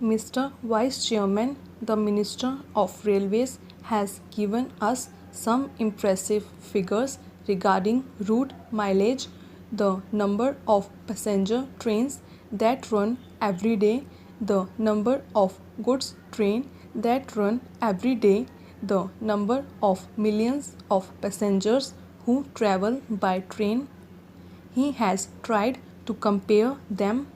Mr. Vice Chairman, the Minister of Railways has given us some impressive figures regarding route mileage, the number of passenger trains that run every day, the number of goods trains that run every day, the number of millions of passengers who travel by train. He has tried to compare them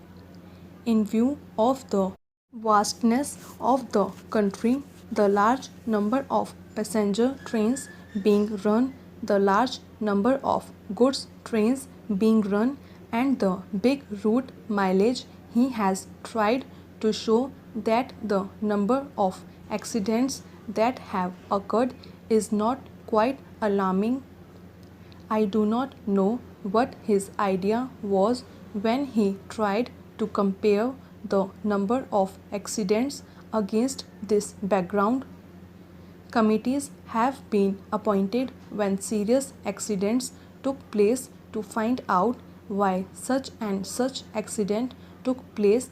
in view of the vastness of the country, the large number of passenger trains being run, the large number of goods trains being run, and the big route mileage. He has tried to show that the number of accidents that have occurred is not quite alarming. I do not know what his idea was when he tried to compare the number of accidents against this background. Committees have been appointed when serious accidents took place to find out why such and such accident took place.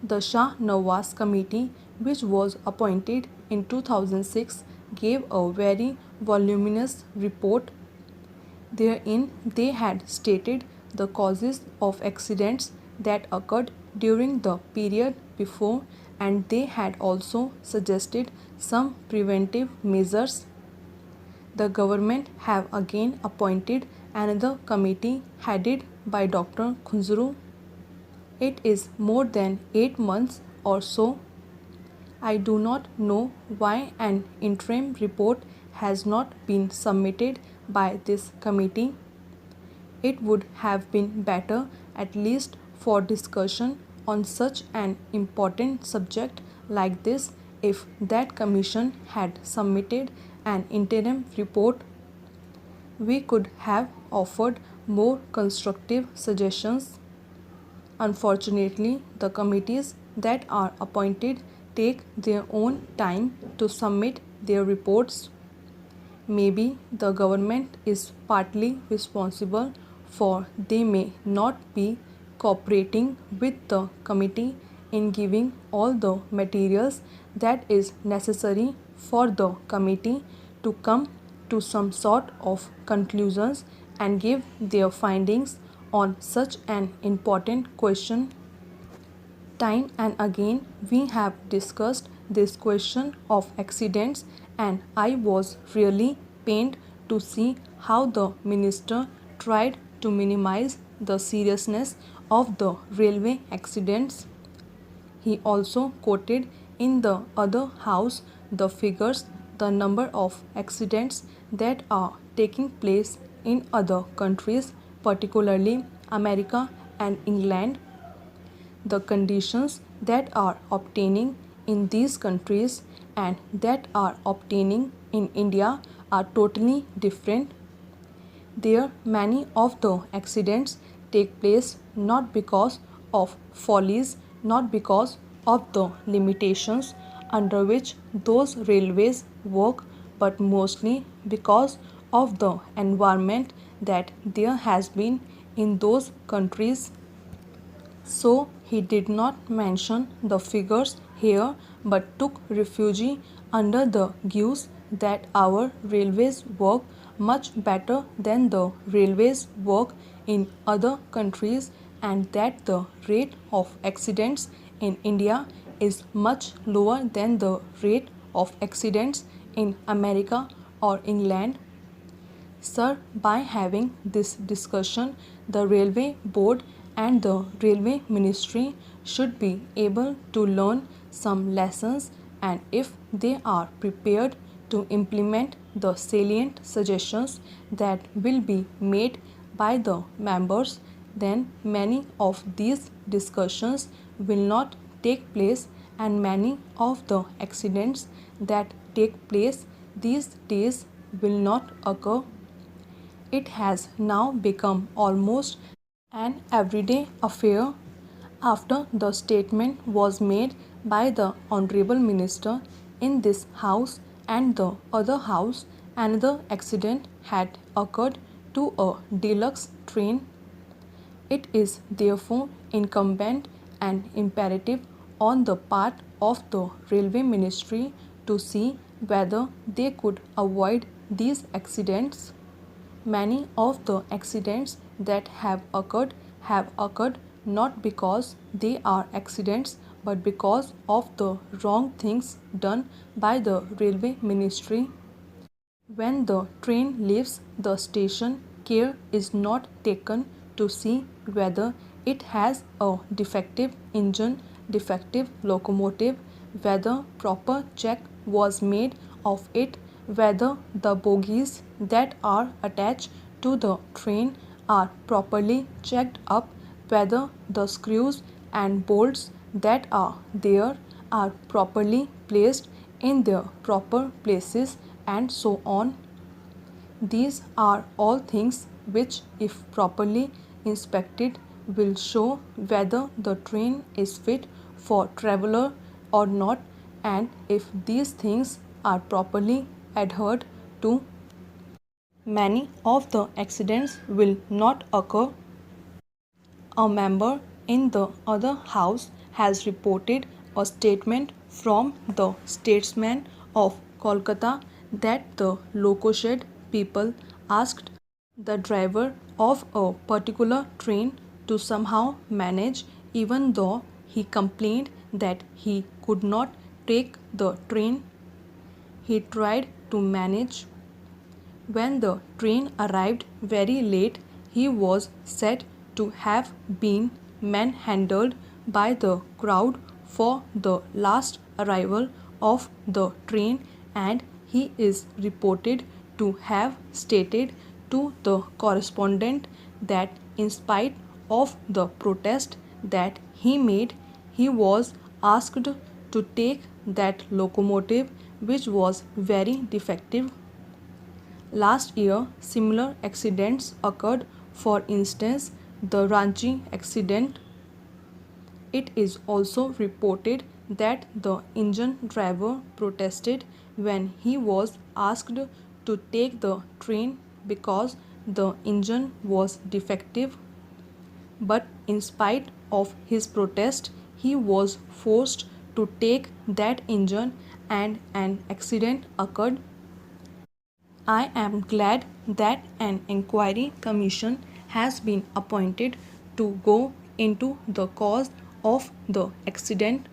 The Shah Nawaz Committee, which was appointed in 2006, gave a very voluminous report. Therein, they had stated the causes of accidents that occurred during the period before, and they had also suggested some preventive measures. The government have again appointed another committee headed by Dr. Khunzru. It is more than 8 months or so. I do not know why an interim report has not been submitted by this committee. It would have been better, at least for discussion on such an important subject like this, if that commission had submitted an interim report. We could have offered more constructive suggestions. Unfortunately, the committees that are appointed take their own time to submit their reports. Maybe the government is partly responsible, for they may not be cooperating with the committee in giving all the materials that is necessary for the committee to come to some sort of conclusions and give their findings on such an important question. Time and again we have discussed this question of accidents, and I was really pained to see how the minister tried to minimize the seriousness of the railway accidents. He also quoted in the other house the figures, the number of accidents that are taking place in other countries, particularly America and England. The conditions that are obtaining in these countries and that are obtaining in India are totally different. There, many of the accidents take place not because of follies, not because of the limitations under which those railways work, but mostly because of the environment that there has been in those countries. So he did not mention the figures here, but took refuge under the guise that our railways work much better than the railways work in other countries, and that the rate of accidents in India is much lower than the rate of accidents in America or England. Sir, by having this discussion, the Railway Board and the Railway Ministry should be able to learn some lessons, and if they are prepared to implement the salient suggestions that will be made by the members, then many of these discussions will not take place, and many of the accidents that take place these days will not occur. It has now become almost an everyday affair. After the statement was made by the Honorable Minister in this House and the other House, another accident had occurred to a deluxe train. It is therefore incumbent and imperative on the part of the Railway Ministry to see whether they could avoid these accidents. Many of the accidents that have occurred not because they are accidents but because of the wrong things done by the Railway Ministry. When the train leaves the station, care is not taken to see whether it has a defective engine, defective locomotive, whether proper check was made of it, whether the bogies that are attached to the train are properly checked up, whether the screws and bolts that are there are properly placed in their proper places, and so on. These are all things which, if properly inspected, will show whether the train is fit for traveler or not, and if these things are properly adhered to, many of the accidents will not occur. A member in the other house has reported a statement from the statesman of Kolkata that the loco-shed people asked the driver of a particular train to somehow manage, even though he complained that he could not take the train. He tried to manage. When the train arrived very late, he was said to have been manhandled by the crowd for the last arrival of the train, and he is reported to have stated to the correspondent that in spite of the protest that he made, he was asked to take that locomotive, which was very defective. Last year, similar accidents occurred. For instance, the Ranchi accident. It is also reported that the engine driver protested when he was asked to take the train because the engine was defective. But in spite of his protest, he was forced to take that engine and an accident occurred. I am glad that an inquiry commission has been appointed to go into the cause of the accident.